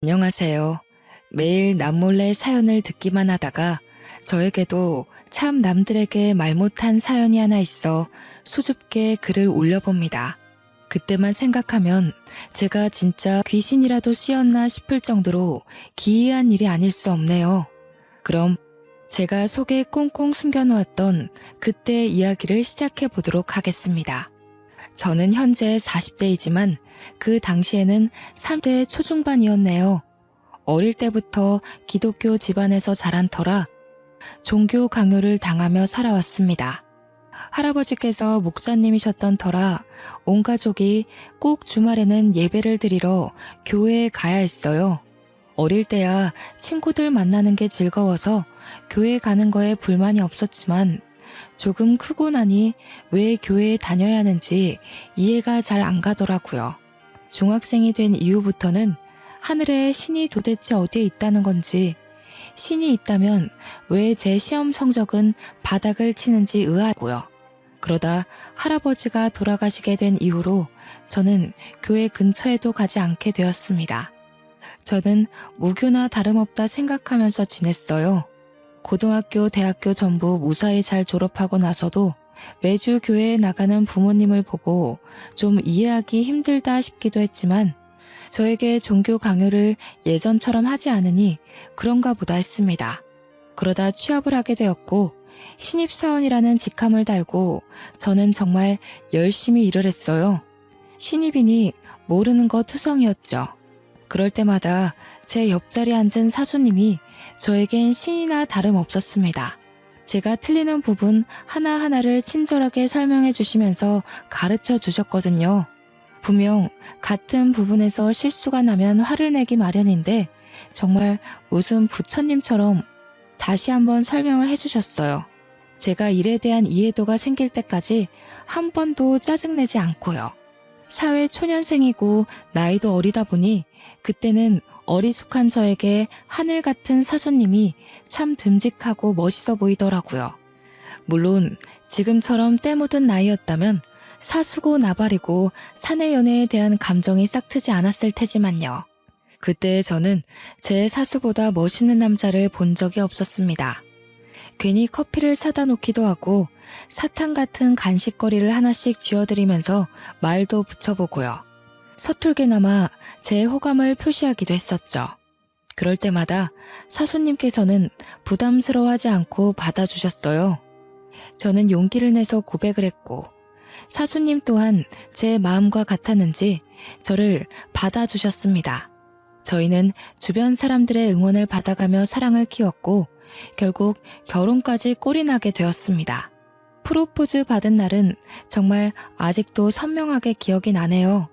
안녕하세요. 매일 남몰래 사연을 듣기만 하다가 저에게도 참 남들에게 말 못한 사연이 하나 있어 수줍게 글을 올려봅니다. 그때만 생각하면 제가 진짜 귀신이라도 씌었나 싶을 정도로 기이한 일이 아닐 수 없네요. 그럼 제가 속에 꽁꽁 숨겨놓았던 그때 이야기를 시작해 보도록 하겠습니다. 저는 현재 40대이지만 그 당시에는 30대 초중반이었네요. 어릴 때부터 기독교 집안에서 자란 터라 종교 강요를 당하며 살아왔습니다. 할아버지께서 목사님이셨던 터라 온 가족이 꼭 주말에는 예배를 드리러 교회에 가야 했어요. 어릴 때야 친구들 만나는 게 즐거워서 교회 가는 거에 불만이 없었지만 조금 크고 나니 왜 교회에 다녀야 하는지 이해가 잘 안 가더라고요. 중학생이 된 이후부터는 하늘에 신이 도대체 어디에 있다는 건지, 신이 있다면 왜 제 시험 성적은 바닥을 치는지 의아하고요. 그러다 할아버지가 돌아가시게 된 이후로 저는 교회 근처에도 가지 않게 되었습니다. 저는 무교나 다름없다 생각하면서 지냈어요. 고등학교, 대학교 전부 무사히 잘 졸업하고 나서도 매주 교회에 나가는 부모님을 보고 좀 이해하기 힘들다 싶기도 했지만 저에게 종교 강요를 예전처럼 하지 않으니 그런가 보다 했습니다. 그러다 취업을 하게 되었고 신입사원이라는 직함을 달고 저는 정말 열심히 일을 했어요. 신입이니 모르는 거 투성이었죠. 그럴 때마다 제 옆자리에 앉은 사수님이 저에겐 신이나 다름없었습니다. 제가 틀리는 부분 하나하나를 친절하게 설명해 주시면서 가르쳐 주셨거든요. 분명 같은 부분에서 실수가 나면 화를 내기 마련인데 정말 무슨 부처님처럼 다시 한번 설명을 해주셨어요. 제가 일에 대한 이해도가 생길 때까지 한 번도 짜증내지 않고요. 사회 초년생이고 나이도 어리다 보니 그때는 어리숙한 저에게 하늘 같은 사수님이 참 듬직하고 멋있어 보이더라고요. 물론 지금처럼 때 묻은 나이였다면 사수고 나발이고 사내 연애에 대한 감정이 싹트지 않았을 테지만요. 그때 저는 제 사수보다 멋있는 남자를 본 적이 없었습니다. 괜히 커피를 사다 놓기도 하고 사탕 같은 간식거리를 하나씩 쥐어드리면서 말도 붙여보고요. 서툴게나마 제 호감을 표시하기도 했었죠. 그럴 때마다 사수님께서는 부담스러워하지 않고 받아주셨어요. 저는 용기를 내서 고백을 했고 사수님 또한 제 마음과 같았는지 저를 받아주셨습니다. 저희는 주변 사람들의 응원을 받아가며 사랑을 키웠고 결국 결혼까지 꼴이 나게 되었습니다. 프로포즈 받은 날은 정말 아직도 선명하게 기억이 나네요.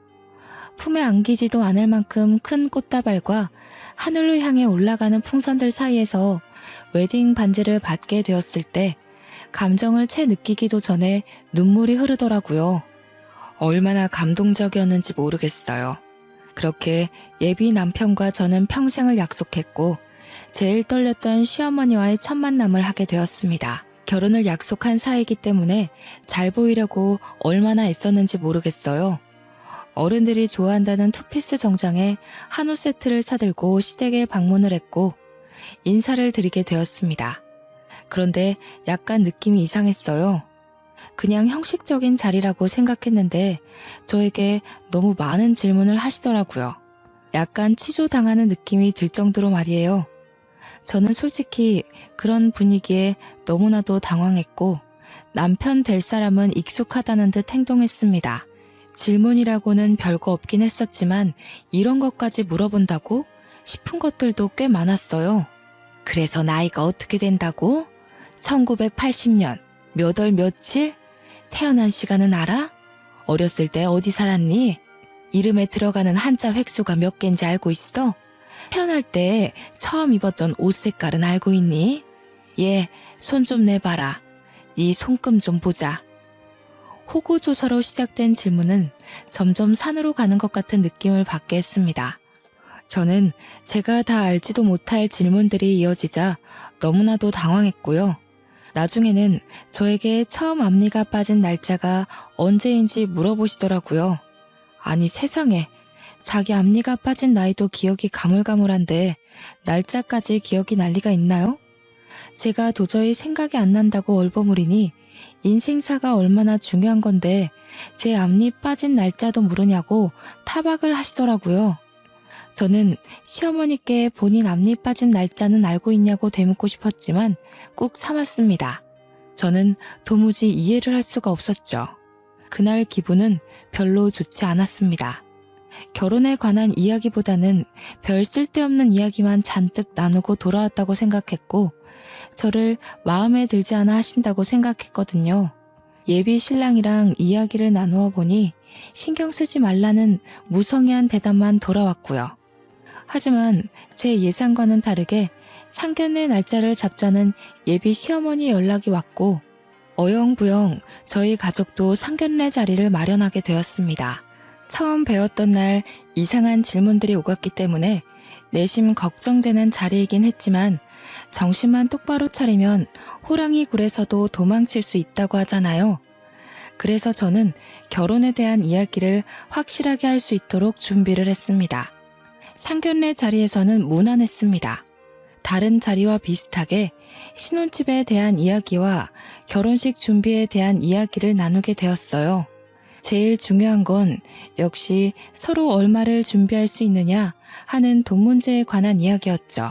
품에 안기지도 않을 만큼 큰 꽃다발과 하늘로 향해 올라가는 풍선들 사이에서 웨딩 반지를 받게 되었을 때 감정을 채 느끼기도 전에 눈물이 흐르더라고요. 얼마나 감동적이었는지 모르겠어요. 그렇게 예비 남편과 저는 평생을 약속했고 제일 떨렸던 시어머니와의 첫 만남을 하게 되었습니다. 결혼을 약속한 사이이기 때문에 잘 보이려고 얼마나 애썼는지 모르겠어요. 어른들이 좋아한다는 투피스 정장에 한우 세트를 사들고 시댁에 방문을 했고 인사를 드리게 되었습니다. 그런데 약간 느낌이 이상했어요. 그냥 형식적인 자리라고 생각했는데 저에게 너무 많은 질문을 하시더라고요. 약간 취조당하는 느낌이 들 정도로 말이에요. 저는 솔직히 그런 분위기에 너무나도 당황했고 남편 될 사람은 익숙하다는 듯 행동했습니다. 질문이라고는 별거 없긴 했었지만 이런 것까지 물어본다고 싶은 것들도 꽤 많았어요. 그래서 나이가 어떻게 된다고? 1980년 몇 월 며칠? 태어난 시간은 알아? 어렸을 때 어디 살았니? 이름에 들어가는 한자 획수가 몇 개인지 알고 있어? 태어날 때 처음 입었던 옷 색깔은 알고 있니? 얘, 손 좀 내봐라. 네 손금 좀 보자. 호구조사로 시작된 질문은 점점 산으로 가는 것 같은 느낌을 받게 했습니다. 저는 제가 다 알지도 못할 질문들이 이어지자 너무나도 당황했고요. 나중에는 저에게 처음 앞니가 빠진 날짜가 언제인지 물어보시더라고요. 아니 세상에, 자기 앞니가 빠진 나이도 기억이 가물가물한데 날짜까지 기억이 날 리가 있나요? 제가 도저히 생각이 안 난다고 얼버무리니 인생사가 얼마나 중요한 건데 제 앞니 빠진 날짜도 모르냐고 타박을 하시더라고요. 저는 시어머니께 본인 앞니 빠진 날짜는 알고 있냐고 되묻고 싶었지만 꾹 참았습니다. 저는 도무지 이해를 할 수가 없었죠. 그날 기분은 별로 좋지 않았습니다. 결혼에 관한 이야기보다는 별 쓸데없는 이야기만 잔뜩 나누고 돌아왔다고 생각했고 저를 마음에 들지 않아 하신다고 생각했거든요. 예비 신랑이랑 이야기를 나누어 보니 신경 쓰지 말라는 무성의한 대답만 돌아왔고요. 하지만 제 예상과는 다르게 상견례 날짜를 잡자는 예비 시어머니 연락이 왔고 어영부영 저희 가족도 상견례 자리를 마련하게 되었습니다. 처음 배웠던 날 이상한 질문들이 오갔기 때문에 내심 걱정되는 자리이긴 했지만 정신만 똑바로 차리면 호랑이 굴에서도 도망칠 수 있다고 하잖아요. 그래서 저는 결혼에 대한 이야기를 확실하게 할 수 있도록 준비를 했습니다. 상견례 자리에서는 무난했습니다. 다른 자리와 비슷하게 신혼집에 대한 이야기와 결혼식 준비에 대한 이야기를 나누게 되었어요. 제일 중요한 건 역시 서로 얼마를 준비할 수 있느냐 하는 돈 문제에 관한 이야기였죠.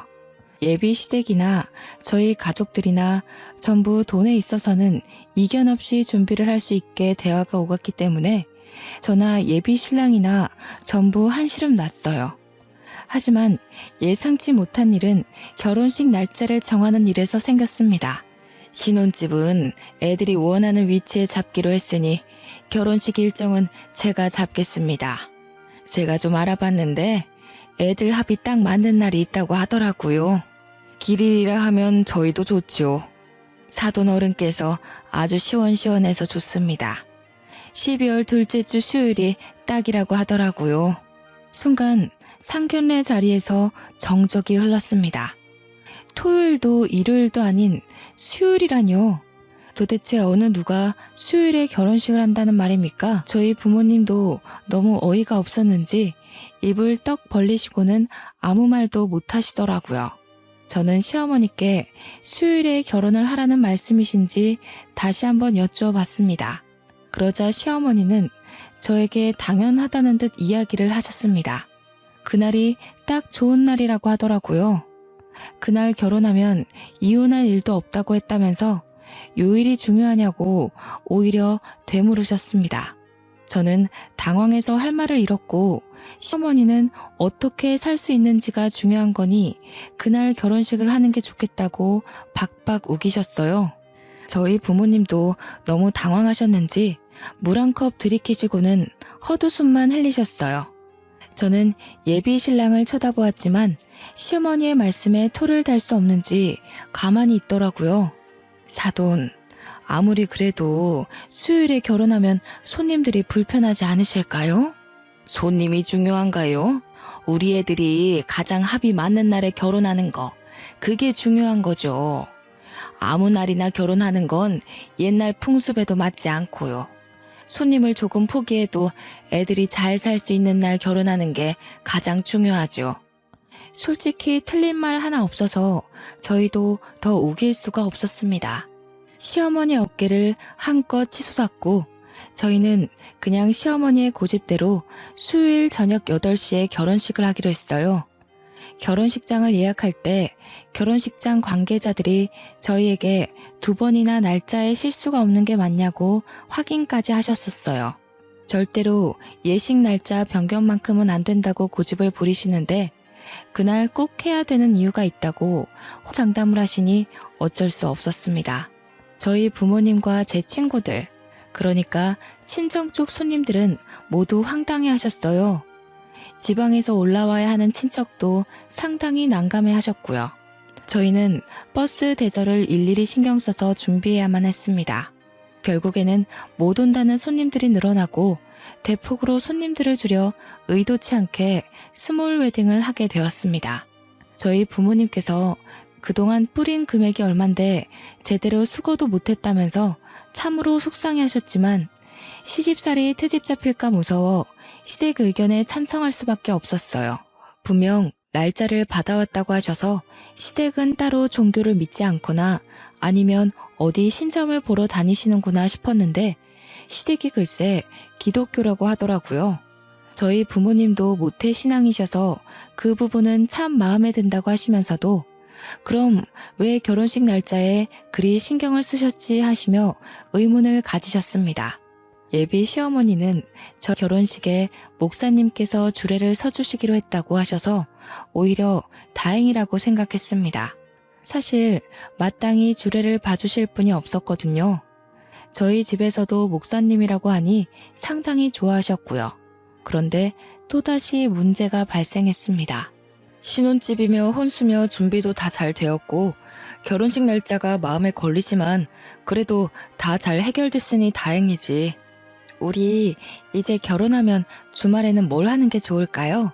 예비 시댁이나 저희 가족들이나 전부 돈에 있어서는 이견 없이 준비를 할 수 있게 대화가 오갔기 때문에 저나 예비 신랑이나 전부 한시름 났어요. 하지만 예상치 못한 일은 결혼식 날짜를 정하는 일에서 생겼습니다. 신혼집은 애들이 원하는 위치에 잡기로 했으니 결혼식 일정은 제가 잡겠습니다. 제가 좀 알아봤는데 애들 합이 딱 맞는 날이 있다고 하더라고요. 길일이라 하면 저희도 좋죠. 사돈 어른께서 아주 시원시원해서 좋습니다. 12월 둘째 주 수요일이 딱이라고 하더라고요. 순간 상견례 자리에서 정적이 흘렀습니다. 토요일도 일요일도 아닌 수요일이라뇨. 도대체 어느 누가 수요일에 결혼식을 한다는 말입니까? 저희 부모님도 너무 어이가 없었는지 입을 떡 벌리시고는 아무 말도 못 하시더라고요. 저는 시어머니께 수요일에 결혼을 하라는 말씀이신지 다시 한번 여쭈어봤습니다. 그러자 시어머니는 저에게 당연하다는 듯 이야기를 하셨습니다. 그날이 딱 좋은 날이라고 하더라고요. 그날 결혼하면 이혼할 일도 없다고 했다면서 요일이 중요하냐고 오히려 되물으셨습니다. 저는 당황해서 할 말을 잃었고 시어머니는 어떻게 살 수 있는지가 중요한 거니 그날 결혼식을 하는 게 좋겠다고 박박 우기셨어요. 저희 부모님도 너무 당황하셨는지 물 한 컵 들이키시고는 헛웃음만 흘리셨어요. 저는 예비 신랑을 쳐다보았지만 시어머니의 말씀에 토를 달 수 없는지 가만히 있더라고요. 사돈, 아무리 그래도 수요일에 결혼하면 손님들이 불편하지 않으실까요? 손님이 중요한가요? 우리 애들이 가장 합이 맞는 날에 결혼하는 거, 그게 중요한 거죠. 아무 날이나 결혼하는 건 옛날 풍습에도 맞지 않고요. 손님을 조금 포기해도 애들이 잘 살 수 있는 날 결혼하는 게 가장 중요하죠. 솔직히 틀린 말 하나 없어서 저희도 더 우길 수가 없었습니다. 시어머니 어깨를 한껏 치솟았고 저희는 그냥 시어머니의 고집대로 수요일 저녁 8시에 결혼식을 하기로 했어요. 결혼식장을 예약할 때 결혼식장 관계자들이 저희에게 2번이나 날짜에 실수가 없는 게 맞냐고 확인까지 하셨었어요. 절대로 예식 날짜 변경만큼은 안 된다고 고집을 부리시는데 그날 꼭 해야 되는 이유가 있다고 장담을 하시니 어쩔 수 없었습니다. 저희 부모님과 제 친구들, 그러니까 친정 쪽 손님들은 모두 황당해 하셨어요. 지방에서 올라와야 하는 친척도 상당히 난감해 하셨고요. 저희는 버스 대절을 일일이 신경 써서 준비해야만 했습니다. 결국에는 못 온다는 손님들이 늘어나고 대폭으로 손님들을 줄여 의도치 않게 스몰 웨딩을 하게 되었습니다. 저희 부모님께서 그동안 뿌린 금액이 얼만데 제대로 수고도 못했다면서 참으로 속상해 하셨지만 시집살이 트집 잡힐까 무서워 시댁 의견에 찬성할 수밖에 없었어요. 분명 날짜를 받아왔다고 하셔서 시댁은 따로 종교를 믿지 않거나 아니면 어디 신점을 보러 다니시는구나 싶었는데 시댁이 글쎄 기독교라고 하더라고요. 저희 부모님도 모태 신앙이셔서 그 부분은 참 마음에 든다고 하시면서도 그럼 왜 결혼식 날짜에 그리 신경을 쓰셨지 하시며 의문을 가지셨습니다. 예비 시어머니는 저 결혼식에 목사님께서 주례를 서주시기로 했다고 하셔서 오히려 다행이라고 생각했습니다. 사실 마땅히 주례를 봐주실 분이 없었거든요. 저희 집에서도 목사님이라고 하니 상당히 좋아하셨고요. 그런데 또다시 문제가 발생했습니다. 신혼집이며 혼수며 준비도 다 잘 되었고 결혼식 날짜가 마음에 걸리지만 그래도 다 잘 해결됐으니 다행이지. 우리 이제 결혼하면 주말에는 뭘 하는 게 좋을까요?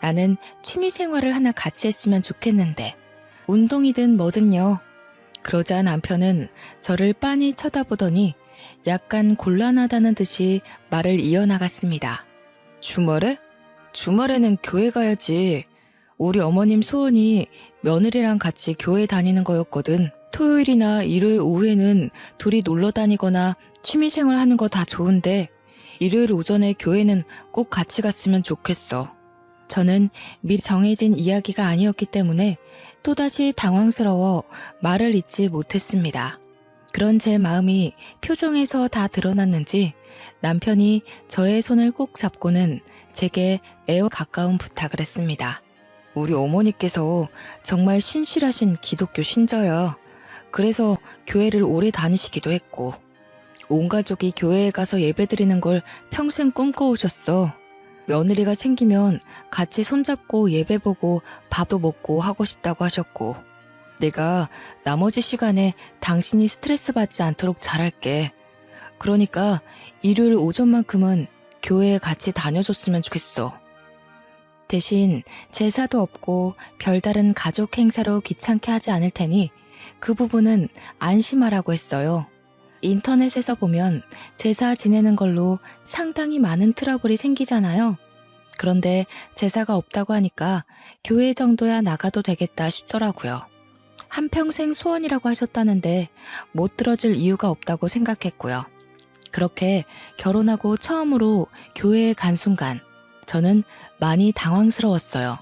나는 취미 생활을 하나 같이 했으면 좋겠는데 운동이든 뭐든요. 그러자 남편은 저를 빤히 쳐다보더니 약간 곤란하다는 듯이 말을 이어나갔습니다. 주말에? 주말에는 교회 가야지. 우리 어머님 소원이 며느리랑 같이 교회 다니는 거였거든. 토요일이나 일요일 오후에는 둘이 놀러 다니거나 취미생활 하는 거 다 좋은데 일요일 오전에 교회는 꼭 같이 갔으면 좋겠어. 저는 미리 정해진 이야기가 아니었기 때문에 또다시 당황스러워 말을 잇지 못했습니다. 그런 제 마음이 표정에서 다 드러났는지 남편이 저의 손을 꼭 잡고는 제게 매우 가까운 부탁을 했습니다. 우리 어머니께서 정말 신실하신 기독교 신자야. 그래서 교회를 오래 다니시기도 했고 온 가족이 교회에 가서 예배드리는 걸 평생 꿈꿔오셨어. 며느리가 생기면 같이 손잡고 예배 보고 밥도 먹고 하고 싶다고 하셨고 내가 나머지 시간에 당신이 스트레스 받지 않도록 잘할게. 그러니까 일요일 오전만큼은 교회에 같이 다녀줬으면 좋겠어. 대신 제사도 없고 별다른 가족 행사로 귀찮게 하지 않을 테니 그 부분은 안심하라고 했어요. 인터넷에서 보면 제사 지내는 걸로 상당히 많은 트러블이 생기잖아요. 그런데 제사가 없다고 하니까 교회 정도야 나가도 되겠다 싶더라고요. 한평생 소원이라고 하셨다는데 못 들어줄 이유가 없다고 생각했고요. 그렇게 결혼하고 처음으로 교회에 간 순간 저는 많이 당황스러웠어요.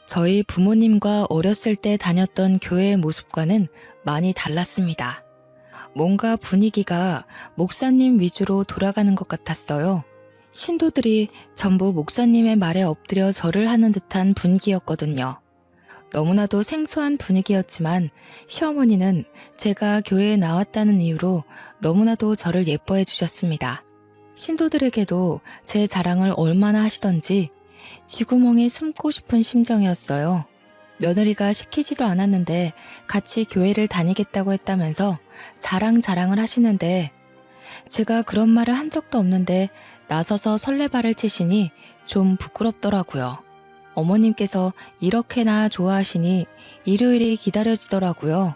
저희 부모님과 어렸을 때 다녔던 교회의 모습과는 많이 달랐습니다. 뭔가 분위기가 목사님 위주로 돌아가는 것 같았어요. 신도들이 전부 목사님의 말에 엎드려 절을 하는 듯한 분위기였거든요. 너무나도 생소한 분위기였지만 시어머니는 제가 교회에 나왔다는 이유로 너무나도 저를 예뻐해 주셨습니다. 신도들에게도 제 자랑을 얼마나 하시던지 쥐구멍에 숨고 싶은 심정이었어요. 며느리가 시키지도 않았는데 같이 교회를 다니겠다고 했다면서 자랑을 하시는데 제가 그런 말을 한 적도 없는데 나서서 설레발을 치시니 좀 부끄럽더라고요. 어머님께서 이렇게나 좋아하시니 일요일이 기다려지더라고요.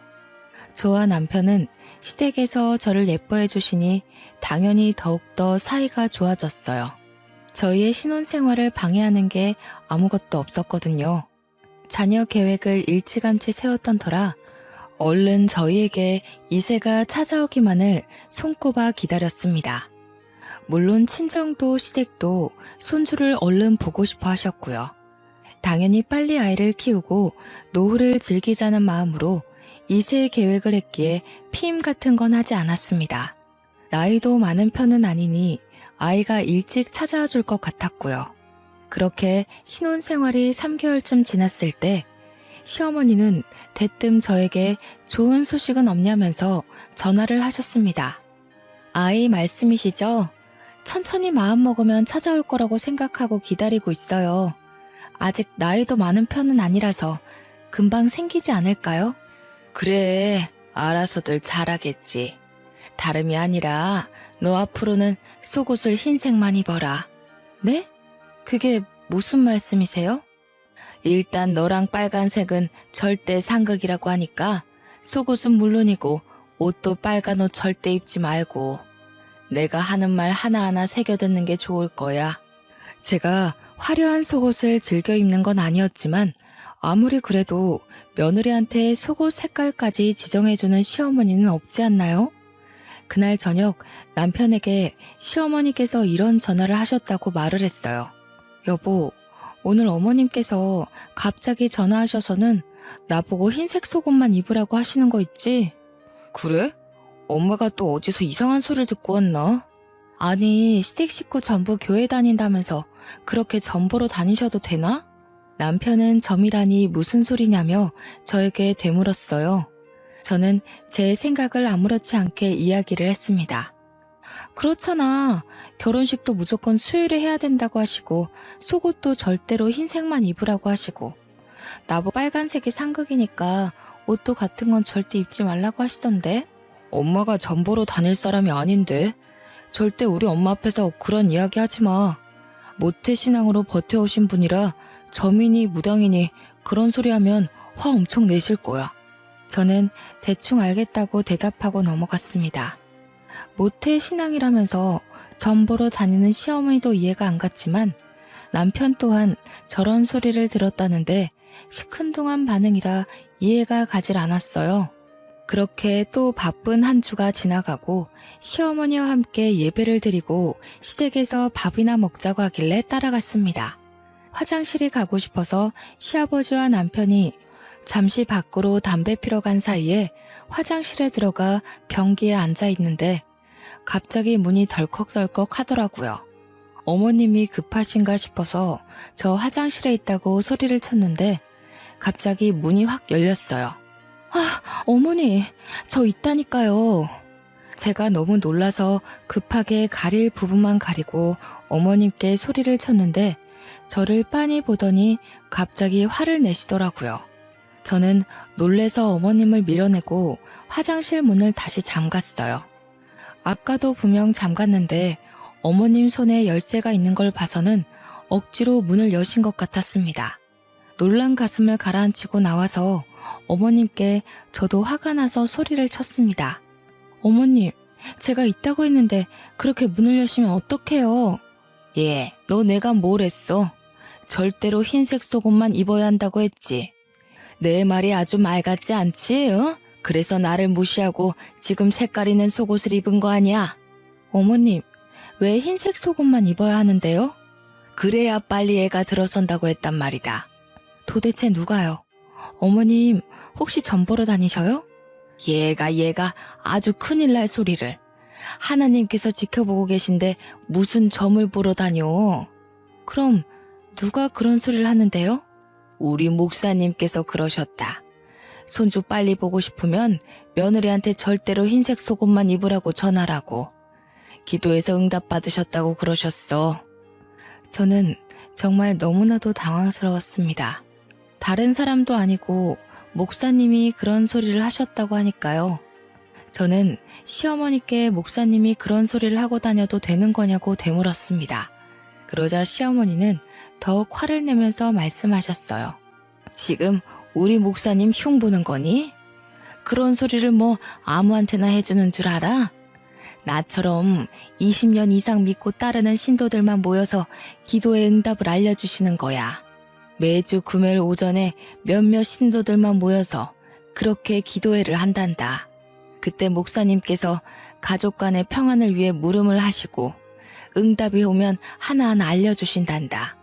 저와 남편은 시댁에서 저를 예뻐해 주시니 당연히 더욱더 사이가 좋아졌어요. 저희의 신혼생활을 방해하는 게 아무것도 없었거든요. 자녀 계획을 일찌감치 세웠던 터라 얼른 저희에게 이세가 찾아오기만을 손꼽아 기다렸습니다. 물론 친정도 시댁도 손주를 얼른 보고 싶어 하셨고요. 당연히 빨리 아이를 키우고 노후를 즐기자는 마음으로 이세 계획을 했기에 피임 같은 건 하지 않았습니다. 나이도 많은 편은 아니니 아이가 일찍 찾아와 줄 것 같았고요. 그렇게 신혼생활이 3개월쯤 지났을 때 시어머니는 대뜸 저에게 좋은 소식은 없냐면서 전화를 하셨습니다. 아이 말씀이시죠? 천천히 마음 먹으면 찾아올 거라고 생각하고 기다리고 있어요. 아직 나이도 많은 편은 아니라서 금방 생기지 않을까요? 그래, 알아서들 잘하겠지. 다름이 아니라 너 앞으로는 속옷을 흰색만 입어라. 네? 그게 무슨 말씀이세요? 일단 너랑 빨간색은 절대 상극이라고 하니까 속옷은 물론이고 옷도 빨간 옷 절대 입지 말고 내가 하는 말 하나하나 새겨듣는 게 좋을 거야. 제가 화려한 속옷을 즐겨 입는 건 아니었지만 아무리 그래도 며느리한테 속옷 색깔까지 지정해주는 시어머니는 없지 않나요? 그날 저녁 남편에게 시어머니께서 이런 전화를 하셨다고 말을 했어요. 여보, 오늘 어머님께서 갑자기 전화하셔서는 나보고 흰색 속옷만 입으라고 하시는 거 있지? 그래? 엄마가 또 어디서 이상한 소리를 듣고 왔나? 아니, 시댁 식구 전부 교회 다닌다면서 그렇게 전보로 다니셔도 되나? 남편은 점이라니 무슨 소리냐며 저에게 되물었어요. 저는 제 생각을 아무렇지 않게 이야기를 했습니다. 그렇잖아. 결혼식도 무조건 수요일에 해야 된다고 하시고 속옷도 절대로 흰색만 입으라고 하시고 나보고 빨간색이 상극이니까 옷도 같은 건 절대 입지 말라고 하시던데. 엄마가 전보로 다닐 사람이 아닌데 절대 우리 엄마 앞에서 그런 이야기 하지 마. 모태신앙으로 버텨오신 분이라 점이니 무당이니 그런 소리 하면 화 엄청 내실 거야. 저는 대충 알겠다고 대답하고 넘어갔습니다. 모태신앙이라면서 전보로 다니는 시어머니도 이해가 안 갔지만 남편 또한 저런 소리를 들었다는데 시큰둥한 반응이라 이해가 가질 않았어요. 그렇게 또 바쁜 한 주가 지나가고 시어머니와 함께 예배를 드리고 시댁에서 밥이나 먹자고 하길래 따라갔습니다. 화장실이 가고 싶어서 시아버지와 남편이 잠시 밖으로 담배 피러 간 사이에 화장실에 들어가 변기에 앉아 있는데 갑자기 문이 덜컥덜컥 하더라고요. 어머님이 급하신가 싶어서 저 화장실에 있다고 소리를 쳤는데 갑자기 문이 확 열렸어요. 아, 어머니, 저 있다니까요. 제가 너무 놀라서 급하게 가릴 부분만 가리고 어머님께 소리를 쳤는데 저를 빤히 보더니 갑자기 화를 내시더라고요. 저는 놀래서 어머님을 밀어내고 화장실 문을 다시 잠갔어요. 아까도 분명 잠갔는데 어머님 손에 열쇠가 있는 걸 봐서는 억지로 문을 여신 것 같았습니다. 놀란 가슴을 가라앉히고 나와서 어머님께 저도 화가 나서 소리를 쳤습니다. 어머님, 제가 있다고 했는데 그렇게 문을 여시면 어떡해요? 예, 너 내가 뭘 했어? 절대로 흰색 속옷만 입어야 한다고 했지. 내 말이 아주 말 같지 않지? 어? 그래서 나를 무시하고 지금 색깔 있는 속옷을 입은 거 아니야? 어머님, 왜 흰색 속옷만 입어야 하는데요? 그래야 빨리 애가 들어선다고 했단 말이다. 도대체 누가요? 어머님, 혹시 점 보러 다니셔요? 얘가 아주 큰일 날 소리를. 하나님께서 지켜보고 계신데 무슨 점을 보러 다녀? 그럼 누가 그런 소리를 하는데요? 우리 목사님께서 그러셨다. 손주 빨리 보고 싶으면 며느리한테 절대로 흰색 속옷만 입으라고 전하라고. 기도해서 응답받으셨다고 그러셨어. 저는 정말 너무나도 당황스러웠습니다. 다른 사람도 아니고 목사님이 그런 소리를 하셨다고 하니까요. 저는 시어머니께 목사님이 그런 소리를 하고 다녀도 되는 거냐고 되물었습니다. 그러자 시어머니는 더욱 화를 내면서 말씀하셨어요. 지금 우리 목사님 흉보는 거니? 그런 소리를 뭐 아무한테나 해주는 줄 알아? 나처럼 20년 이상 믿고 따르는 신도들만 모여서 기도의 응답을 알려주시는 거야. 매주 금요일 오전에 몇몇 신도들만 모여서 그렇게 기도회를 한단다. 그때 목사님께서 가족 간의 평안을 위해 물음을 하시고 응답이 오면 하나하나 알려주신단다.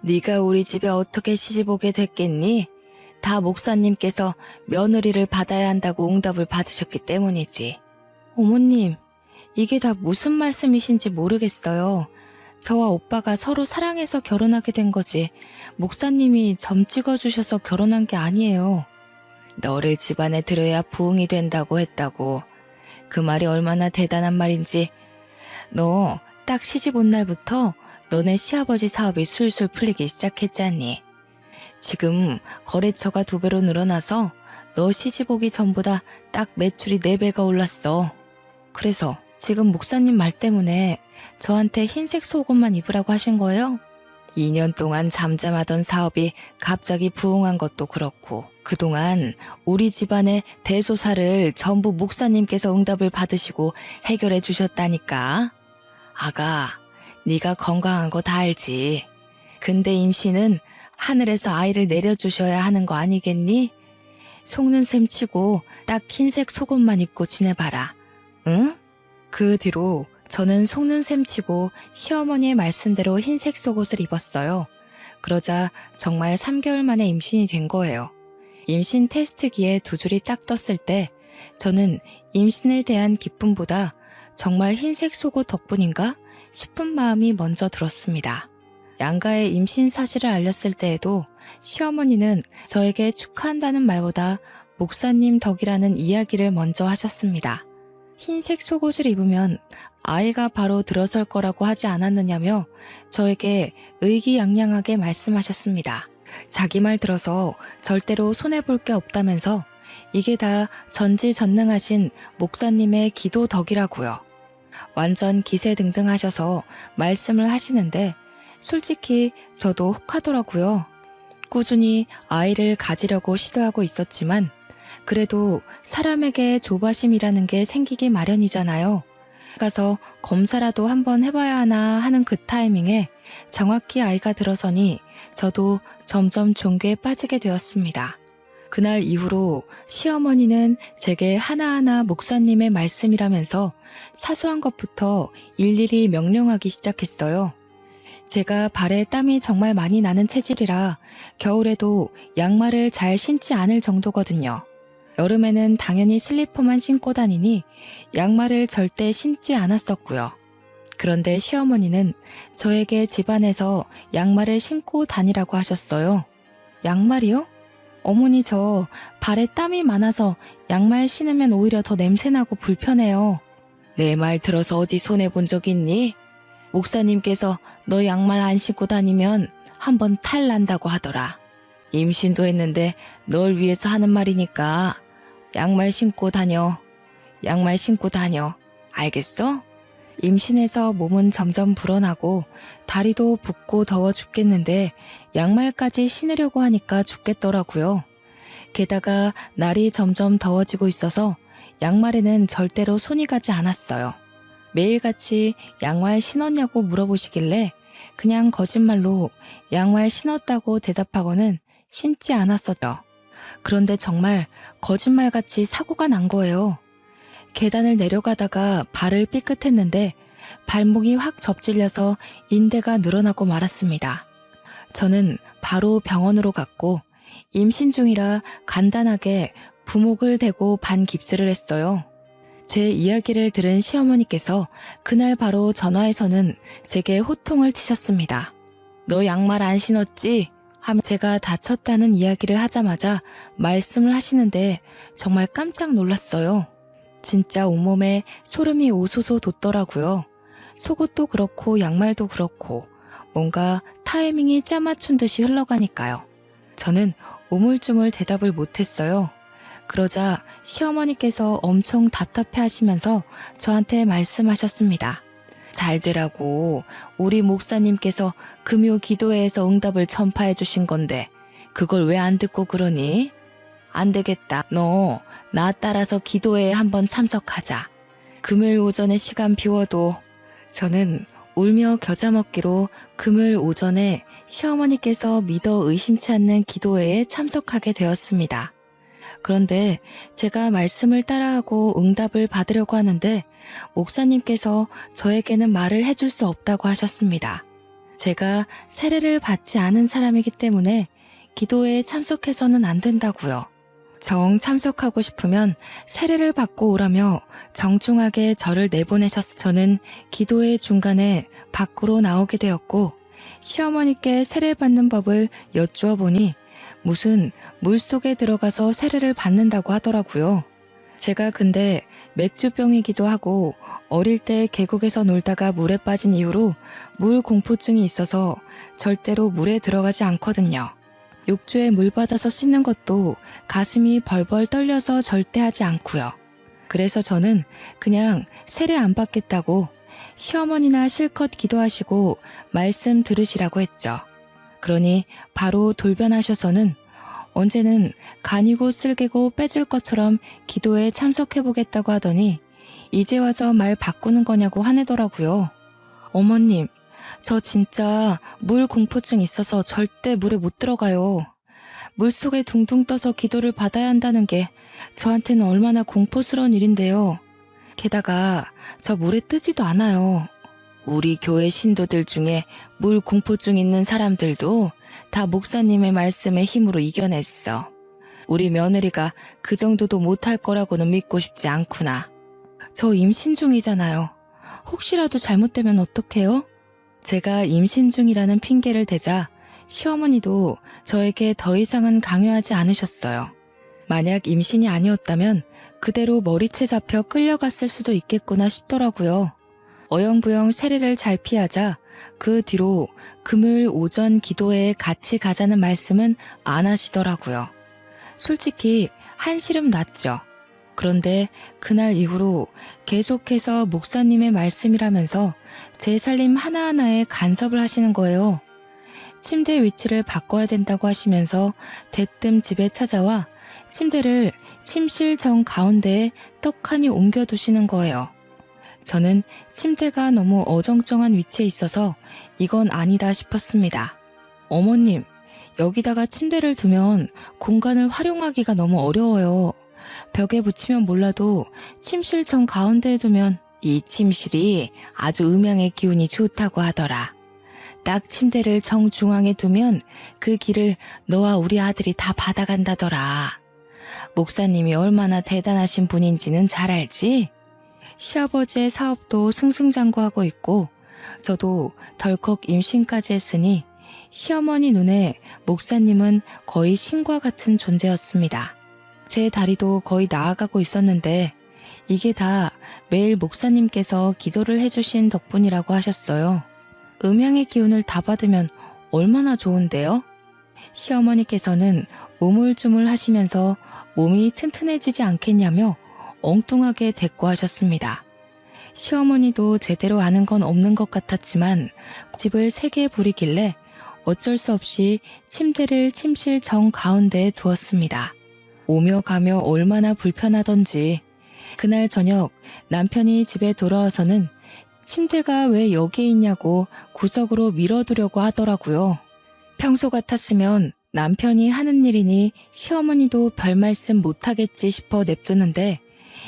네가 우리 집에 어떻게 시집 오게 됐겠니? 다 목사님께서 며느리를 받아야 한다고 응답을 받으셨기 때문이지. 어머님, 이게 다 무슨 말씀이신지 모르겠어요. 저와 오빠가 서로 사랑해서 결혼하게 된 거지 목사님이 점 찍어주셔서 결혼한 게 아니에요. 너를 집안에 들여야 부흥이 된다고 했다고. 그 말이 얼마나 대단한 말인지. 너 딱 시집 온 날부터 너네 시아버지 사업이 술술 풀리기 시작했잖니. 지금 거래처가 2배로 늘어나서 너 시집 오기 전보다 딱 매출이 4배가 올랐어. 그래서 지금 목사님 말 때문에 저한테 흰색 속옷만 입으라고 하신 거예요? 2년 동안 잠잠하던 사업이 갑자기 부흥한 것도 그렇고 그동안 우리 집안의 대소사를 전부 목사님께서 응답을 받으시고 해결해 주셨다니까. 아가, 네가 건강한 거 다 알지. 근데 임신은 하늘에서 아이를 내려주셔야 하는 거 아니겠니? 속는 셈 치고 딱 흰색 속옷만 입고 지내봐라. 응? 그 뒤로 저는 속는 셈 치고 시어머니의 말씀대로 흰색 속옷을 입었어요. 그러자 정말 3개월 만에 임신이 된 거예요. 임신 테스트기에 두 줄이 딱 떴을 때 저는 임신에 대한 기쁨보다 정말 흰색 속옷 덕분인가 싶은 마음이 먼저 들었습니다. 양가의 임신 사실을 알렸을 때에도 시어머니는 저에게 축하한다는 말보다 목사님 덕이라는 이야기를 먼저 하셨습니다. 흰색 속옷을 입으면 아이가 바로 들어설 거라고 하지 않았느냐며 저에게 의기양양하게 말씀하셨습니다. 자기 말 들어서 절대로 손해볼 게 없다면서 이게 다 전지전능하신 목사님의 기도 덕이라고요. 완전 기세등등하셔서 말씀을 하시는데 솔직히 저도 혹하더라고요. 꾸준히 아이를 가지려고 시도하고 있었지만 그래도 사람에게 조바심이라는 게 생기기 마련이잖아요. 가서 검사라도 한번 해봐야 하나 하는 그 타이밍에 정확히 아이가 들어서니 저도 점점 종교에 빠지게 되었습니다. 그날 이후로 시어머니는 제게 하나하나 목사님의 말씀이라면서 사소한 것부터 일일이 명령하기 시작했어요. 제가 발에 땀이 정말 많이 나는 체질이라 겨울에도 양말을 잘 신지 않을 정도거든요. 여름에는 당연히 슬리퍼만 신고 다니니 양말을 절대 신지 않았었고요. 그런데 시어머니는 저에게 집안에서 양말을 신고 다니라고 하셨어요. 양말이요? 어머니, 저 발에 땀이 많아서 양말 신으면 오히려 더 냄새나고 불편해요. 내 말 들어서 어디 손해본 적 있니? 목사님께서 너 양말 안 신고 다니면 한번 탈 난다고 하더라. 임신도 했는데 널 위해서 하는 말이니까 양말 신고 다녀. 양말 신고 다녀. 알겠어? 임신해서 몸은 점점 불어나고 다리도 붓고 더워 죽겠는데 양말까지 신으려고 하니까 죽겠더라고요. 게다가 날이 점점 더워지고 있어서 양말에는 절대로 손이 가지 않았어요. 매일같이 양말 신었냐고 물어보시길래 그냥 거짓말로 양말 신었다고 대답하고는 신지 않았었죠. 그런데 정말 거짓말같이 사고가 난 거예요. 계단을 내려가다가 발을 삐끗했는데 발목이 확 접질려서 인대가 늘어나고 말았습니다. 저는 바로 병원으로 갔고 임신 중이라 간단하게 부목을 대고 반깁스를 했어요. 제 이야기를 들은 시어머니께서 그날 바로 전화해서는 제게 호통을 치셨습니다. 너 양말 안 신었지? 하며 제가 다쳤다는 이야기를 하자마자 말씀을 하시는데 정말 깜짝 놀랐어요. 진짜 온몸에 소름이 오소소 돋더라고요. 속옷도 그렇고 양말도 그렇고 뭔가 타이밍이 짜맞춘 듯이 흘러가니까요. 저는 우물쭈물 대답을 못했어요. 그러자 시어머니께서 엄청 답답해 하시면서 저한테 말씀하셨습니다. 잘 되라고 우리 목사님께서 금요 기도회에서 응답을 전파해 주신 건데 그걸 왜 안 듣고 그러니? 안 되겠다. 너 나 따라서 기도회에 한번 참석하자. 금요일 오전에 시간 비워도. 저는 울며 겨자 먹기로 금요일 오전에 시어머니께서 믿어 의심치 않는 기도회에 참석하게 되었습니다. 그런데 제가 말씀을 따라하고 응답을 받으려고 하는데 목사님께서 저에게는 말을 해줄 수 없다고 하셨습니다. 제가 세례를 받지 않은 사람이기 때문에 기도회에 참석해서는 안 된다고요. 정 참석하고 싶으면 세례를 받고 오라며 정중하게 저를 내보내셨어. 저는 기도회 중간에 밖으로 나오게 되었고 시어머니께 세례받는 법을 여쭈어 보니 무슨 물속에 들어가서 세례를 받는다고 하더라고요. 제가 근데 맥주병이기도 하고 어릴 때 계곡에서 놀다가 물에 빠진 이후로 물 공포증이 있어서 절대로 물에 들어가지 않거든요. 욕조에 물 받아서 씻는 것도 가슴이 벌벌 떨려서 절대 하지 않고요. 그래서 저는 그냥 세례 안 받겠다고 시어머니나 실컷 기도하시고 말씀 들으시라고 했죠. 그러니 바로 돌변하셔서는 언제는 간이고 쓸개고 빼줄 것처럼 기도에 참석해보겠다고 하더니 이제 와서 말 바꾸는 거냐고 화내더라고요. 어머님, 저 진짜 물 공포증 있어서 절대 물에 못 들어가요. 물속에 둥둥 떠서 기도를 받아야 한다는 게 저한테는 얼마나 공포스러운 일인데요. 게다가 저 물에 뜨지도 않아요. 우리 교회 신도들 중에 물 공포증 있는 사람들도 다 목사님의 말씀의 힘으로 이겨냈어. 우리 며느리가 그 정도도 못할 거라고는 믿고 싶지 않구나. 저 임신 중이잖아요. 혹시라도 잘못되면 어떡해요? 제가 임신 중이라는 핑계를 대자 시어머니도 저에게 더 이상은 강요하지 않으셨어요. 만약 임신이 아니었다면 그대로 머리채 잡혀 끌려갔을 수도 있겠구나 싶더라고요. 어영부영 세례를 잘 피하자 그 뒤로 금요일 오전 기도회에 같이 가자는 말씀은 안 하시더라고요. 솔직히 한시름 났죠. 그런데 그날 이후로 계속해서 목사님의 말씀이라면서 제 살림 하나하나에 간섭을 하시는 거예요. 침대 위치를 바꿔야 된다고 하시면서 대뜸 집에 찾아와 침대를 침실 정 가운데에 떡하니 옮겨두시는 거예요. 저는 침대가 너무 어정쩡한 위치에 있어서 이건 아니다 싶었습니다. 어머님, 여기다가 침대를 두면 공간을 활용하기가 너무 어려워요. 벽에 붙이면 몰라도 침실 정 가운데에 두면 이 침실이 아주 음양의 기운이 좋다고 하더라. 딱 침대를 정중앙에 두면 그 길을 너와 우리 아들이 다 받아간다더라. 목사님이 얼마나 대단하신 분인지는 잘 알지? 시아버지의 사업도 승승장구하고 있고 저도 덜컥 임신까지 했으니 시어머니 눈에 목사님은 거의 신과 같은 존재였습니다. 제 다리도 거의 나아가고 있었는데 이게 다 매일 목사님께서 기도를 해주신 덕분이라고 하셨어요. 음양의 기운을 다 받으면 얼마나 좋은데요? 시어머니께서는 우물쭈물 하시면서 몸이 튼튼해지지 않겠냐며 엉뚱하게 대꾸하셨습니다. 시어머니도 제대로 아는 건 없는 것 같았지만 집을 3개 부리길래 어쩔 수 없이 침대를 침실 정 가운데에 두었습니다. 오며 가며 얼마나 불편하던지 그날 저녁 남편이 집에 돌아와서는 침대가 왜 여기에 있냐고 구석으로 밀어두려고 하더라고요. 평소 같았으면 남편이 하는 일이니 시어머니도 별 말씀 못하겠지 싶어 냅두는데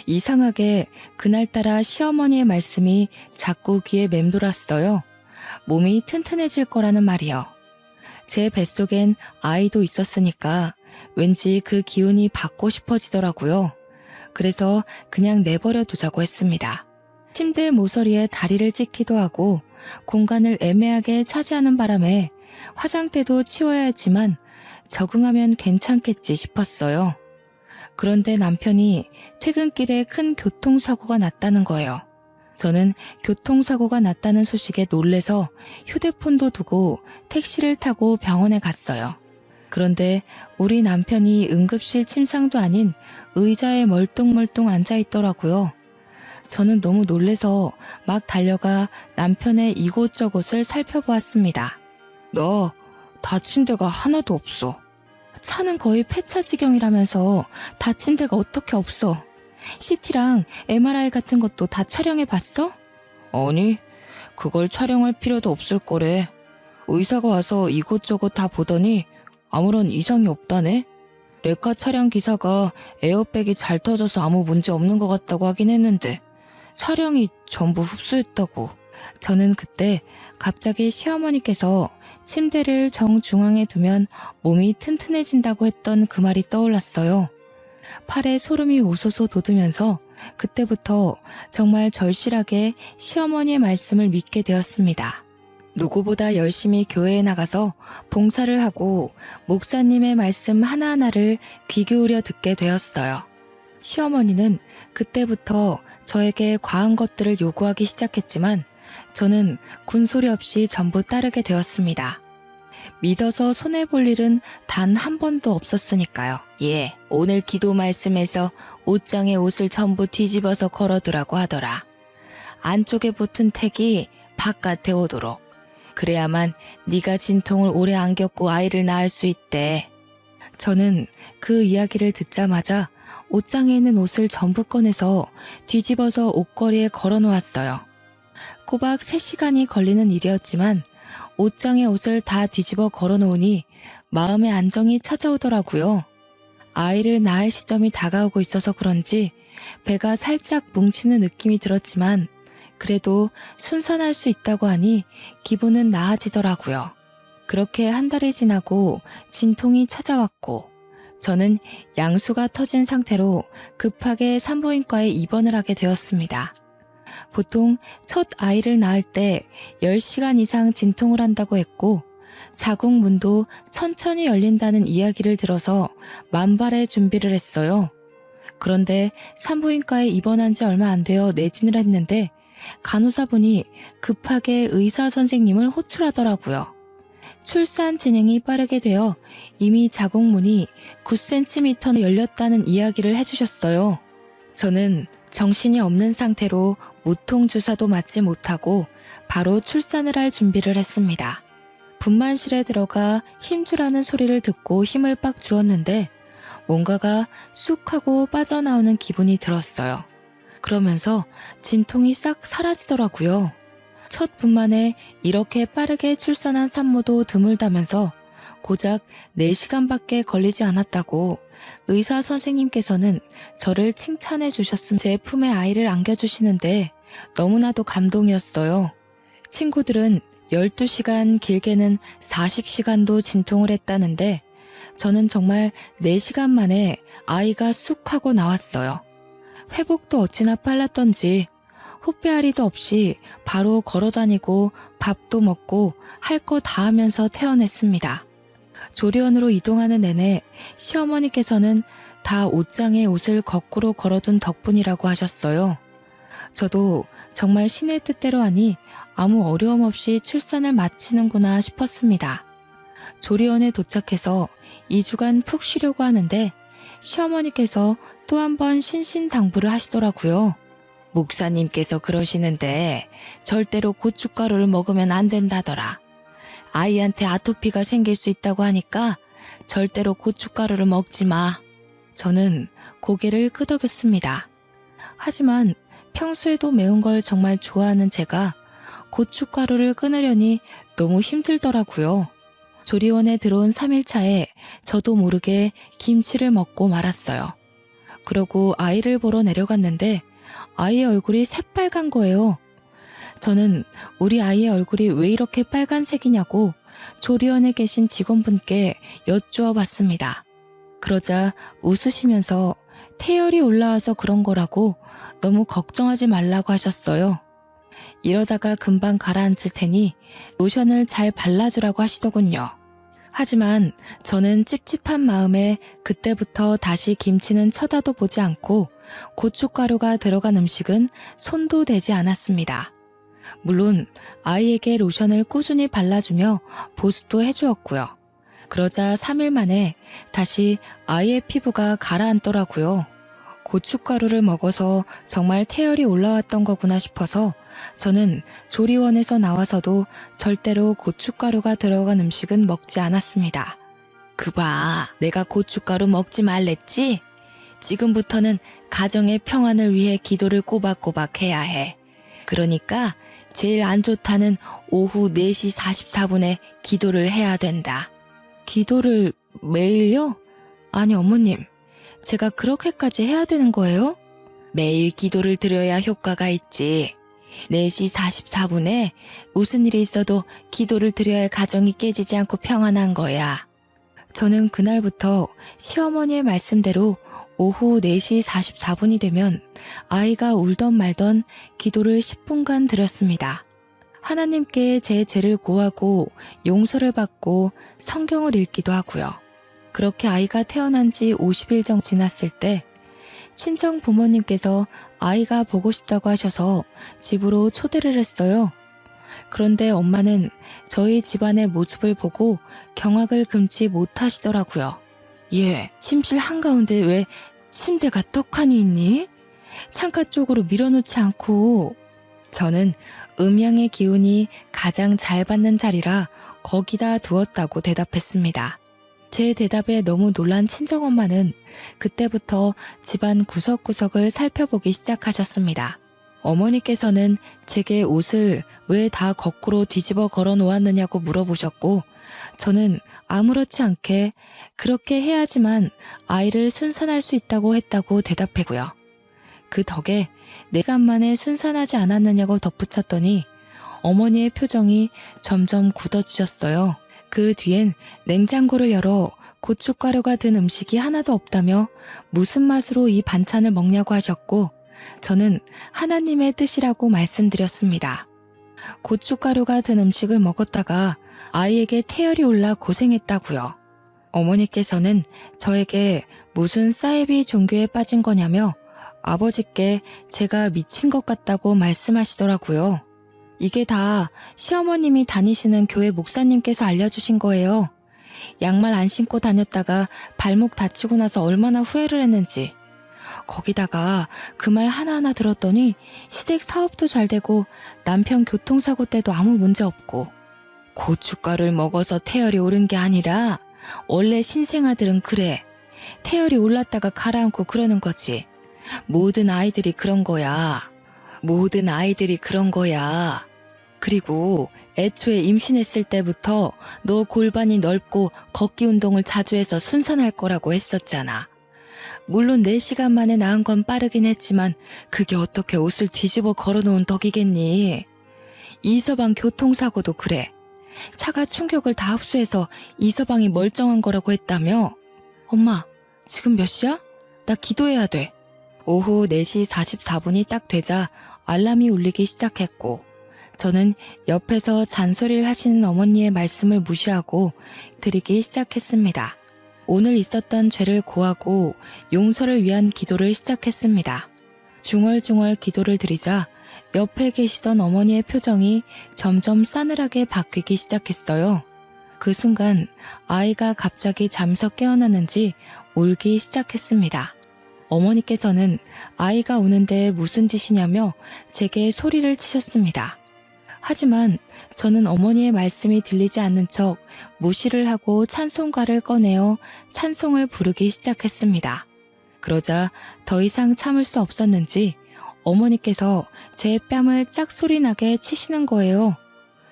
이상하게 그날따라 시어머니의 말씀이 자꾸 귀에 맴돌았어요. 몸이 튼튼해질 거라는 말이요. 제 뱃속엔 아이도 있었으니까 왠지 그 기운이 받고 싶어지더라고요. 그래서 그냥 내버려 두자고 했습니다. 침대 모서리에 다리를 찢기도 하고 공간을 애매하게 차지하는 바람에 화장대도 치워야 했지만 적응하면 괜찮겠지 싶었어요. 그런데 남편이 퇴근길에 큰 교통사고가 났다는 거예요. 저는 교통사고가 났다는 소식에 놀래서 휴대폰도 두고 택시를 타고 병원에 갔어요. 그런데 우리 남편이 응급실 침상도 아닌 의자에 멀뚱멀뚱 앉아있더라고요. 저는 너무 놀래서 막 달려가 남편의 이곳저곳을 살펴보았습니다. 너 다친 데가 하나도 없어. 차는 거의 폐차 지경이라면서 다친 데가 어떻게 없어. CT랑 MRI 같은 것도 다 촬영해봤어? 아니, 그걸 촬영할 필요도 없을 거래. 의사가 와서 이곳저곳 다 보더니 아무런 이상이 없다네. 레카 차량 기사가 에어백이 잘 터져서 아무 문제 없는 것 같다고 하긴 했는데 차량이 전부 흡수했다고. 저는 그때 갑자기 시어머니께서 침대를 정중앙에 두면 몸이 튼튼해진다고 했던 그 말이 떠올랐어요. 팔에 소름이 우소소 돋으면서 그때부터 정말 절실하게 시어머니의 말씀을 믿게 되었습니다. 누구보다 열심히 교회에 나가서 봉사를 하고 목사님의 말씀 하나하나를 귀 기울여 듣게 되었어요. 시어머니는 그때부터 저에게 과한 것들을 요구하기 시작했지만 저는 군소리 없이 전부 따르게 되었습니다. 믿어서 손해볼 일은 단 한 번도 없었으니까요. 예, 오늘 기도 말씀에서 옷장에 옷을 전부 뒤집어서 걸어두라고 하더라. 안쪽에 붙은 택이 바깥에 오도록. 그래야만 네가 진통을 오래 안 겪고 아이를 낳을 수 있대. 저는 그 이야기를 듣자마자 옷장에 있는 옷을 전부 꺼내서 뒤집어서 옷걸이에 걸어 놓았어요. 꼬박 3시간이 걸리는 일이었지만 옷장에 옷을 다 뒤집어 걸어 놓으니 마음의 안정이 찾아오더라고요. 아이를 낳을 시점이 다가오고 있어서 그런지 배가 살짝 뭉치는 느낌이 들었지만 그래도 순산할 수 있다고 하니 기분은 나아지더라고요. 그렇게 한 달이 지나고 진통이 찾아왔고 저는 양수가 터진 상태로 급하게 산부인과에 입원을 하게 되었습니다. 보통 첫 아이를 낳을 때 10시간 이상 진통을 한다고 했고 자궁문도 천천히 열린다는 이야기를 들어서 만발의 준비를 했어요. 그런데 산부인과에 입원한 지 얼마 안 되어 내진을 했는데 간호사분이 급하게 의사 선생님을 호출하더라고요. 출산 진행이 빠르게 되어 이미 자궁문이 9cm 열렸다는 이야기를 해주셨어요. 저는 정신이 없는 상태로 무통주사도 맞지 못하고 바로 출산을 할 준비를 했습니다. 분만실에 들어가 힘주라는 소리를 듣고 힘을 빡 주었는데 뭔가가 쑥 하고 빠져나오는 기분이 들었어요. 그러면서 진통이 싹 사라지더라고요. 첫 분만에 이렇게 빠르게 출산한 산모도 드물다면서 고작 4시간밖에 걸리지 않았다고 의사 선생님께서는 저를 칭찬해 주셨음. 제 품에 아이를 안겨주시는데 너무나도 감동이었어요. 친구들은 12시간, 길게는 40시간도 진통을 했다는데 저는 정말 4시간 만에 아이가 쑥 하고 나왔어요. 회복도 어찌나 빨랐던지 후배아리도 없이 바로 걸어다니고 밥도 먹고 할 거 다 하면서 퇴원했습니다. 조리원으로 이동하는 내내 시어머니께서는 다 옷장에 옷을 거꾸로 걸어둔 덕분이라고 하셨어요. 저도 정말 신의 뜻대로 하니 아무 어려움 없이 출산을 마치는구나 싶었습니다. 조리원에 도착해서 2주간 푹 쉬려고 하는데 시어머니께서 또 한 번 신신당부를 하시더라고요. 목사님께서 그러시는데 절대로 고춧가루를 먹으면 안 된다더라. 아이한테 아토피가 생길 수 있다고 하니까 절대로 고춧가루를 먹지 마. 저는 고개를 끄덕였습니다. 하지만 평소에도 매운 걸 정말 좋아하는 제가 고춧가루를 끊으려니 너무 힘들더라고요. 조리원에 들어온 3일차에 저도 모르게 김치를 먹고 말았어요. 그러고 아이를 보러 내려갔는데 아이의 얼굴이 새빨간 거예요. 저는 우리 아이의 얼굴이 왜 이렇게 빨간색이냐고 조리원에 계신 직원분께 여쭈어 봤습니다. 그러자 웃으시면서 태열이 올라와서 그런 거라고 너무 걱정하지 말라고 하셨어요. 이러다가 금방 가라앉을 테니 로션을 잘 발라주라고 하시더군요. 하지만 저는 찝찝한 마음에 그때부터 다시 김치는 쳐다도 보지 않고 고춧가루가 들어간 음식은 손도 대지 않았습니다. 물론 아이에게 로션을 꾸준히 발라주며 보습도 해주었고요. 그러자 3일 만에 다시 아이의 피부가 가라앉더라고요. 고춧가루를 먹어서 정말 태열이 올라왔던 거구나 싶어서 저는 조리원에서 나와서도 절대로 고춧가루가 들어간 음식은 먹지 않았습니다. 그봐, 내가 고춧가루 먹지 말랬지? 지금부터는 가정의 평안을 위해 기도를 꼬박꼬박 해야 해. 그러니까 제일 안 좋다는 오후 4시 44분에 기도를 해야 된다. 기도를 매일요? 아니 어머님, 제가 그렇게까지 해야 되는 거예요? 매일 기도를 드려야 효과가 있지. 4시 44분에 무슨 일이 있어도 기도를 드려야 가정이 깨지지 않고 평안한 거야. 저는 그날부터 시어머니의 말씀대로 오후 4시 44분이 되면 아이가 울던 말던 기도를 10분간 드렸습니다. 하나님께 제 죄를 고하고 용서를 받고 성경을 읽기도 하고요. 그렇게 아이가 태어난 지 50일 정도 지났을 때 친정 부모님께서 아이가 보고 싶다고 하셔서 집으로 초대를 했어요. 그런데 엄마는 저희 집안의 모습을 보고 경악을 금치 못하시더라고요. 얘, 침실 한가운데 왜 침대가 떡하니 있니? 창가 쪽으로 밀어놓지 않고. 저는 음양의 기운이 가장 잘 받는 자리라 거기다 두었다고 대답했습니다. 제 대답에 너무 놀란 친정엄마는 그때부터 집안 구석구석을 살펴보기 시작하셨습니다. 어머니께서는 제게 옷을 왜 다 거꾸로 뒤집어 걸어 놓았느냐고 물어보셨고, 저는 아무렇지 않게 그렇게 해야지만 아이를 순산할 수 있다고 했다고 대답했고요. 그 덕에 내가 만에 순산하지 않았느냐고 덧붙였더니 어머니의 표정이 점점 굳어지셨어요. 그 뒤엔 냉장고를 열어 고춧가루가 든 음식이 하나도 없다며 무슨 맛으로 이 반찬을 먹냐고 하셨고, 저는 하나님의 뜻이라고 말씀드렸습니다. 고춧가루가 든 음식을 먹었다가 아이에게 태열이 올라 고생했다고요. 어머니께서는 저에게 무슨 사이비 종교에 빠진 거냐며 아버지께 제가 미친 것 같다고 말씀하시더라고요. 이게 다 시어머님이 다니시는 교회 목사님께서 알려주신 거예요. 양말 안 신고 다녔다가 발목 다치고 나서 얼마나 후회를 했는지. 거기다가 그 말 하나하나 들었더니 시댁 사업도 잘 되고 남편 교통사고 때도 아무 문제 없고, 고춧가루를 먹어서 태열이 오른 게 아니라 원래 신생아들은 그래. 태열이 올랐다가 가라앉고 그러는 거지. 모든 아이들이 그런 거야. 모든 아이들이 그런 거야. 그리고 애초에 임신했을 때부터 너 골반이 넓고 걷기 운동을 자주 해서 순산할 거라고 했었잖아. 물론 4시간 만에 낳은 건 빠르긴 했지만 그게 어떻게 옷을 뒤집어 걸어놓은 덕이겠니? 이서방 교통사고도 그래. 차가 충격을 다 흡수해서 이서방이 멀쩡한 거라고 했다며? 엄마, 지금 몇 시야? 나 기도해야 돼. 오후 4시 44분이 딱 되자 알람이 울리기 시작했고, 저는 옆에서 잔소리를 하시는 어머니의 말씀을 무시하고 드리기 시작했습니다. 오늘 있었던 죄를 고하고 용서를 위한 기도를 시작했습니다. 중얼중얼 기도를 드리자 옆에 계시던 어머니의 표정이 점점 싸늘하게 바뀌기 시작했어요. 그 순간 아이가 갑자기 잠에서 깨어났는지 울기 시작했습니다. 어머니께서는 아이가 우는데 무슨 짓이냐며 제게 소리를 치셨습니다. 하지만 저는 어머니의 말씀이 들리지 않는 척 무시를 하고 찬송가를 꺼내어 찬송을 부르기 시작했습니다. 그러자 더 이상 참을 수 없었는지 어머니께서 제 뺨을 짝소리나게 치시는 거예요.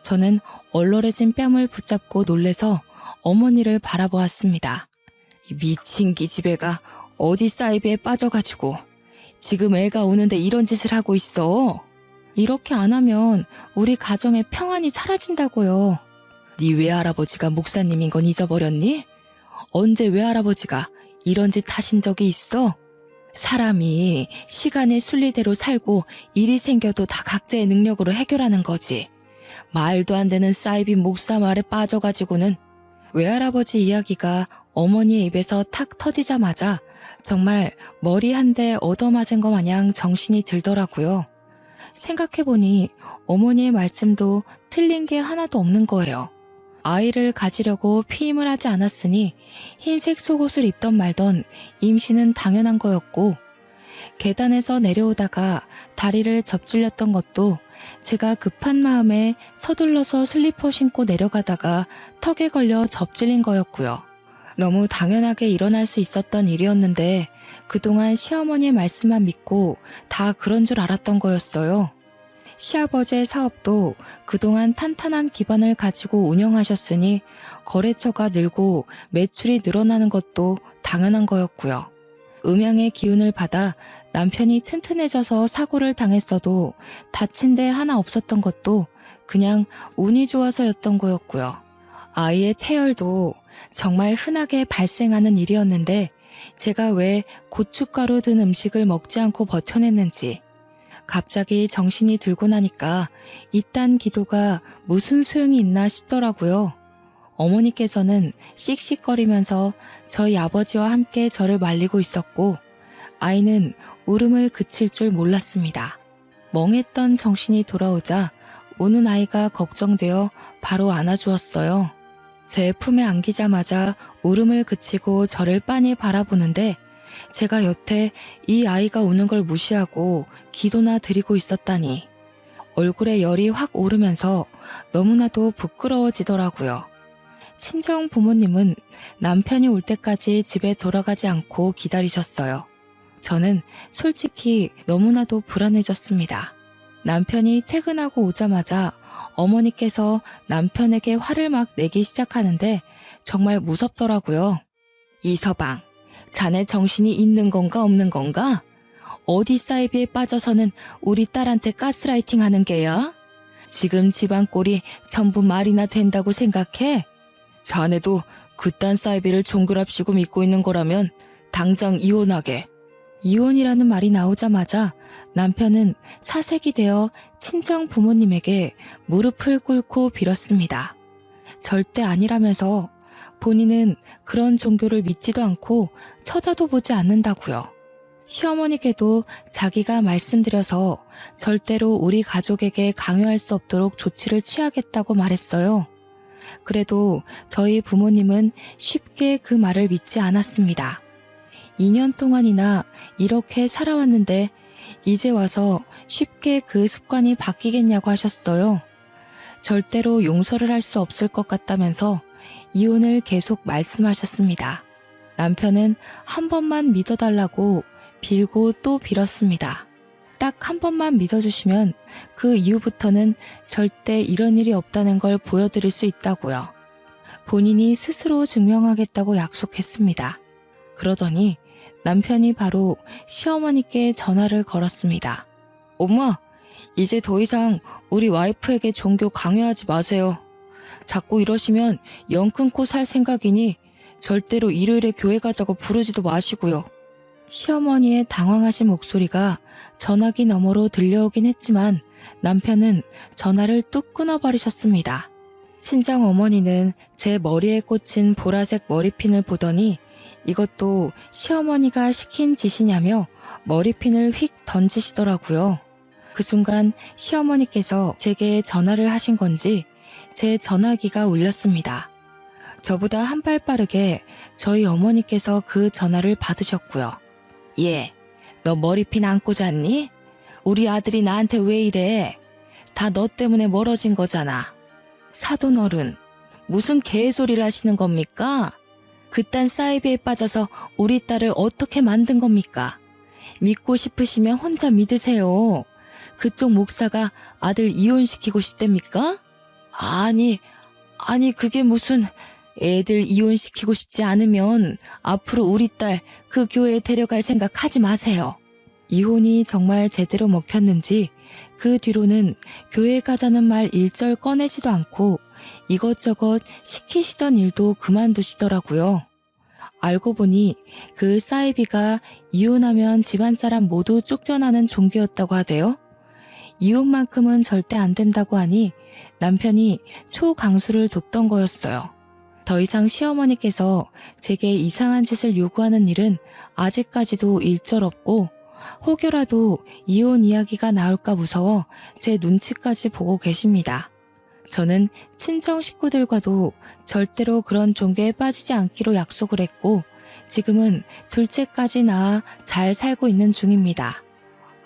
저는 얼얼해진 뺨을 붙잡고 놀래서 어머니를 바라보았습니다. 이 미친 기집애가 어디 사이비에 빠져가지고 지금 애가 우는데 이런 짓을 하고 있어. 이렇게 안 하면 우리 가정의 평안이 사라진다고요. 네 외할아버지가 목사님인 건 잊어버렸니? 언제 외할아버지가 이런 짓 하신 적이 있어? 사람이 시간의 순리대로 살고 일이 생겨도 다 각자의 능력으로 해결하는 거지. 말도 안 되는 사이비 목사 말에 빠져가지고는. 외할아버지 이야기가 어머니의 입에서 탁 터지자마자 정말 머리 한 대 얻어맞은 것 마냥 정신이 들더라고요. 생각해보니 어머니의 말씀도 틀린 게 하나도 없는 거예요. 아이를 가지려고 피임을 하지 않았으니 흰색 속옷을 입던 말던 임신은 당연한 거였고, 계단에서 내려오다가 다리를 접질렸던 것도 제가 급한 마음에 서둘러서 슬리퍼 신고 내려가다가 턱에 걸려 접질린 거였고요. 너무 당연하게 일어날 수 있었던 일이었는데 그동안 시어머니의 말씀만 믿고 다 그런 줄 알았던 거였어요. 시아버지의 사업도 그동안 탄탄한 기반을 가지고 운영하셨으니 거래처가 늘고 매출이 늘어나는 것도 당연한 거였고요. 음양의 기운을 받아 남편이 튼튼해져서 사고를 당했어도 다친 데 하나 없었던 것도 그냥 운이 좋아서였던 거였고요. 아이의 태열도 정말 흔하게 발생하는 일이었는데 제가 왜 고춧가루 든 음식을 먹지 않고 버텨냈는지, 갑자기 정신이 들고 나니까 이딴 기도가 무슨 소용이 있나 싶더라고요. 어머니께서는 씩씩거리면서 저희 아버지와 함께 저를 말리고 있었고, 아이는 울음을 그칠 줄 몰랐습니다. 멍했던 정신이 돌아오자 우는 아이가 걱정되어 바로 안아주었어요. 제 품에 안기자마자 울음을 그치고 저를 빤히 바라보는데 제가 여태 이 아이가 우는 걸 무시하고 기도나 드리고 있었다니. 얼굴에 열이 확 오르면서 너무나도 부끄러워지더라고요. 친정 부모님은 남편이 올 때까지 집에 돌아가지 않고 기다리셨어요. 저는 솔직히 너무나도 불안해졌습니다. 남편이 퇴근하고 오자마자 어머니께서 남편에게 화를 막 내기 시작하는데 정말 무섭더라고요. 이서방, 자네 정신이 있는 건가 없는 건가? 어디 사이비에 빠져서는 우리 딸한테 가스라이팅 하는 게야? 지금 집안 꼴이 전부 말이나 된다고 생각해? 자네도 그딴 사이비를 종교랍시고 믿고 있는 거라면 당장 이혼하게. 이혼이라는 말이 나오자마자 남편은 사색이 되어 친정 부모님에게 무릎을 꿇고 빌었습니다. 절대 아니라면서 본인은 그런 종교를 믿지도 않고 쳐다도 보지 않는다고요. 시어머니께도 자기가 말씀드려서 절대로 우리 가족에게 강요할 수 없도록 조치를 취하겠다고 말했어요. 그래도 저희 부모님은 쉽게 그 말을 믿지 않았습니다. 2년 동안이나 이렇게 살아왔는데 이제 와서 쉽게 그 습관이 바뀌겠냐고 하셨어요. 절대로 용서를 할 수 없을 것 같다면서 이혼을 계속 말씀하셨습니다. 남편은 한 번만 믿어달라고 빌고 또 빌었습니다. 딱 한 번만 믿어주시면 그 이후부터는 절대 이런 일이 없다는 걸 보여드릴 수 있다고요. 본인이 스스로 증명하겠다고 약속했습니다. 그러더니 남편이 바로 시어머니께 전화를 걸었습니다. 엄마, 이제 더 이상 우리 와이프에게 종교 강요하지 마세요. 자꾸 이러시면 영 끊고 살 생각이니 절대로 일요일에 교회 가자고 부르지도 마시고요. 시어머니의 당황하신 목소리가 전화기 너머로 들려오긴 했지만 남편은 전화를 뚝 끊어버리셨습니다. 친정 어머니는 제 머리에 꽂힌 보라색 머리핀을 보더니 이것도 시어머니가 시킨 짓이냐며 머리핀을 휙 던지시더라고요. 그 순간 시어머니께서 제게 전화를 하신 건지 제 전화기가 울렸습니다. 저보다 한 발 빠르게 저희 어머니께서 그 전화를 받으셨고요. 예, 너 머리핀 안고 잤니? 우리 아들이 나한테 왜 이래? 다 너 때문에 멀어진 거잖아. 사돈어른, 무슨 개소리를 하시는 겁니까? 그딴 사이비에 빠져서 우리 딸을 어떻게 만든 겁니까? 믿고 싶으시면 혼자 믿으세요. 그쪽 목사가 아들 이혼시키고 싶답니까? 아니 그게 무슨... 애들 이혼시키고 싶지 않으면 앞으로 우리 딸 그 교회에 데려갈 생각 하지 마세요. 이혼이 정말 제대로 먹혔는지 그 뒤로는 교회 가자는 말 일절 꺼내지도 않고 이것저것 시키시던 일도 그만두시더라고요. 알고 보니 그 사이비가 이혼하면 집안 사람 모두 쫓겨나는 종교였다고 하대요. 이혼만큼은 절대 안 된다고 하니 남편이 초강수를 뒀던 거였어요. 더 이상 시어머니께서 제게 이상한 짓을 요구하는 일은 아직까지도 일절 없고 혹여라도 이혼 이야기가 나올까 무서워 제 눈치까지 보고 계십니다. 저는 친정 식구들과도 절대로 그런 종교에 빠지지 않기로 약속을 했고 지금은 둘째까지 낳아 잘 살고 있는 중입니다.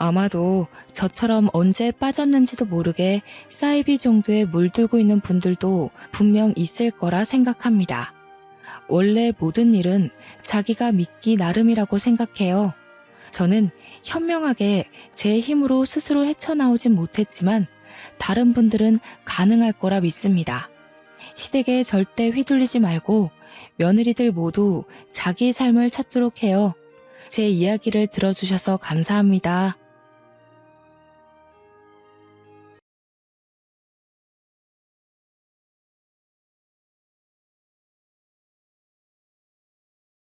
아마도 저처럼 언제 빠졌는지도 모르게 사이비 종교에 물들고 있는 분들도 분명 있을 거라 생각합니다. 원래 모든 일은 자기가 믿기 나름이라고 생각해요. 저는 현명하게 제 힘으로 스스로 헤쳐나오진 못했지만 다른 분들은 가능할 거라 믿습니다. 시댁에 절대 휘둘리지 말고 며느리들 모두 자기 삶을 찾도록 해요. 제 이야기를 들어주셔서 감사합니다.